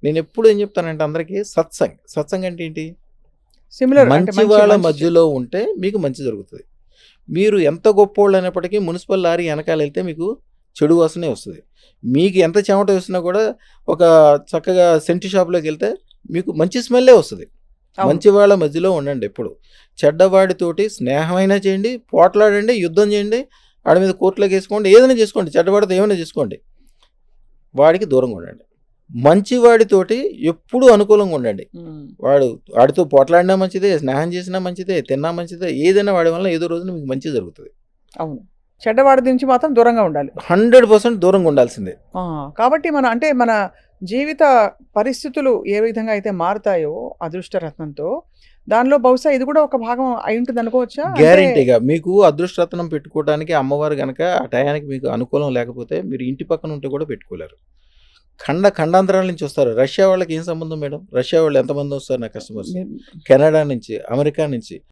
నేను ఎప్పుడు ఏం చెప్తానంటే అందరికీ సత్సంగ్ అంటే ఏంటి? సిమిలర్ అంటే మంచి మంచి వాళ్ళ మంచి మధ్యలో ఉంటే మీకు మంచి జరుగుతుంది. మీరు ఎంత గొప్పోళ్ళు అయినప్పటికీ మున్సిపల్ లారీ వెనకాల వెళ్తే మీకు చెడు వాసనే వస్తుంది. మీకు ఎంత చెమట వేసినా కూడా ఒక చక్కగా సెంటు షాప్లోకి వెళ్తే మీకు మంచి స్మెల్లే వస్తుంది. అవును. మంచి వాళ్ళ మధ్యలో ఉండండి ఎప్పుడు. చెడ్డవాడితోటి స్నేహమైనా చేయండి, పోట్లాడండి, యుద్ధం చేయండి, వాడి మీద కోర్టులోకి వేసుకోండి, ఏదైనా చేసుకోండి, చెడ్డవాడితో ఏమైనా చేసుకోండి, వాడికి దూరంగా ఉండండి. మంచివాడితోటి ఎప్పుడూ అనుకూలంగా ఉండండి. వాడితో పోట్లాడినా మంచిదే, స్నేహం చేసినా మంచిదే, తిన్నా మంచిదే, ఏదైనా వాడి వల్ల ఏదో రోజున మీకు మంచి జరుగుతుంది. అవును. చెడ్డవాడి నుంచి మాత్రం దూరంగా ఉండాలి. 100% దూరంగా ఉండాల్సిందే. కాబట్టి మన జీవిత పరిస్థితులు ఏ విధంగా అయితే మారుతాయో అదృష్టరత్నంతో, దానిలో బహుశా ఇది కూడా ఒక భాగం అయి ఉంటుంది అనుకోవచ్చా? గ్యారెంటీగా మీకు అదృష్టరత్నం పెట్టుకోవడానికి అమ్మవారు గనక ఆ టయానికి మీకు అనుకూలం లేకపోతే మీరు ఇంటి పక్కన ఉంటే కూడా పెట్టుకోలేరు. ఖండాంతరాల నుంచి వస్తారు. రష్యా వాళ్ళకి ఏం సంబంధం మేడం? రష్యా వాళ్ళు ఎంతమంది వస్తారు నా కస్టమర్స్? కెనడా నుంచి, అమెరికా నుంచి.